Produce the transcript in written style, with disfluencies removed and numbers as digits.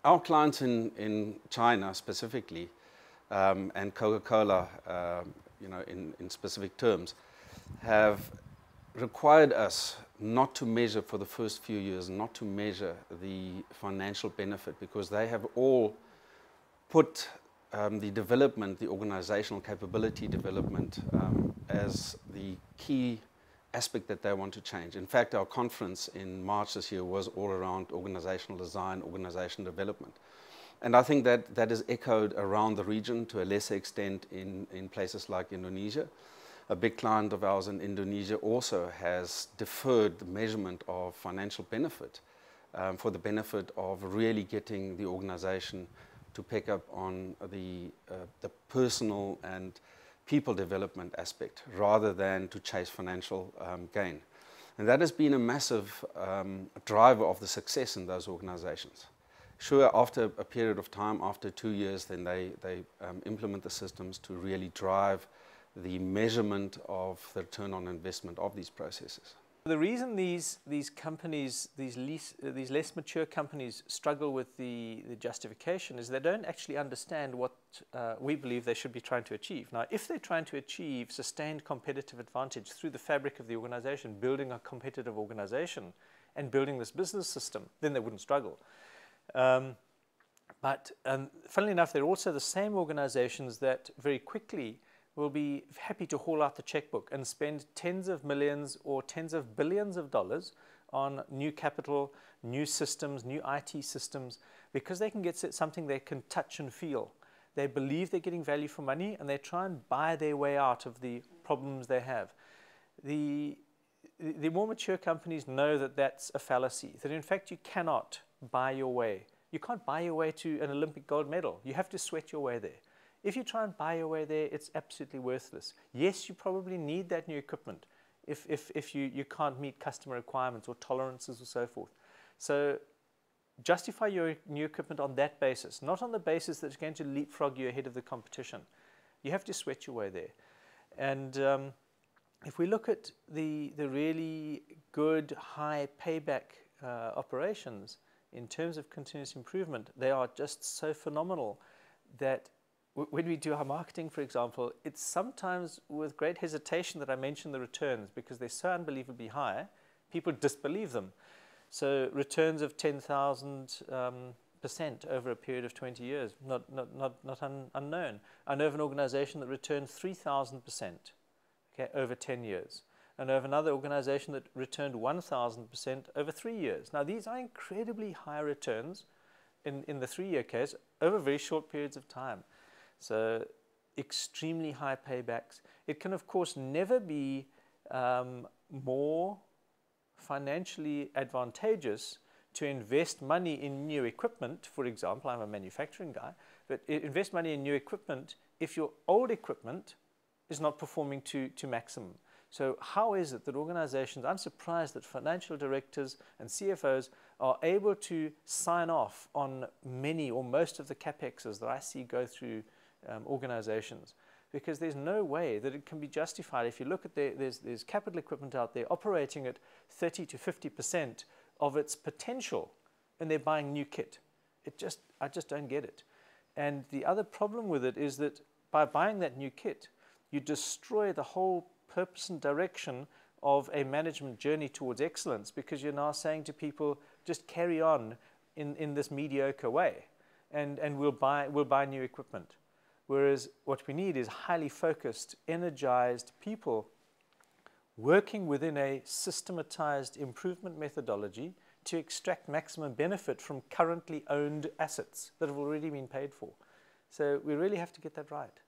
Our clients in China specifically, and Coca-Cola, in specific terms, have required us not to measure for the first few years, not to measure the financial benefit, because they have all put the development, the organizational capability development, as the key aspect that they want to change. In fact, our conference in March this year was all around organizational design, organization development. And I think that is echoed around the region to a lesser extent in places like Indonesia. A big client of ours in Indonesia also has deferred the measurement of financial benefit for the benefit of really getting the organization to pick up on the personal and people development aspect rather than to chase financial gain. And that has been a massive driver of the success in those organizations. Sure, after a period of time, after 2 years, then they implement the systems to really drive the measurement of the return on investment of these processes. The reason these companies, these less mature companies, struggle with the justification is they don't actually understand what we believe they should be trying to achieve. Now, if they're trying to achieve sustained competitive advantage through the fabric of the organization, building a competitive organization and building this business system, then they wouldn't struggle. But funnily enough, they're also the same organizations that very quickly will be happy to haul out the checkbook and spend tens of millions or tens of billions of dollars on new capital, new systems, new IT systems, because they can get something they can touch and feel. They believe they're getting value for money, and they try and buy their way out of the problems they have. The more mature companies know that that's a fallacy, that in fact you cannot buy your way. You can't buy your way to an Olympic gold medal. You have to sweat your way there. If you try and buy your way there, it's absolutely worthless. Yes, you probably need that new equipment if you can't meet customer requirements or tolerances or so forth. So justify your new equipment on that basis, not on the basis that it's going to leapfrog you ahead of the competition. You have to sweat your way there. And if we look at the really good, high payback operations in terms of continuous improvement, they are just so phenomenal that when we do our marketing, for example, it's sometimes with great hesitation that I mention the returns, because they're so unbelievably high, people disbelieve them. So returns of 10,000% over a period of 20 years, not unknown. I know of an organization that returned 3,000%, okay, over 10 years. I know of another organization that returned 1,000% over 3 years. Now, these are incredibly high returns in the 3-year case over very short periods of time. So extremely high paybacks. It can, of course, never be more financially advantageous to invest money in new equipment. For example, I'm a manufacturing guy, but invest money in new equipment if your old equipment is not performing to maximum. So how is it that organizations, I'm surprised that financial directors and CFOs are able to sign off on many or most of the CapExes that I see go through organizations, because there's no way that it can be justified. If you look at there's capital equipment out there operating at 30 to 50% of its potential, and they're buying new kit. I just don't get it. And the other problem with it is that by buying that new kit, you destroy the whole purpose and direction of a management journey towards excellence, because you're now saying to people, just carry on in this mediocre way, and we'll buy new equipment. Whereas what we need is highly focused, energized people working within a systematized improvement methodology to extract maximum benefit from currently owned assets that have already been paid for. So we really have to get that right.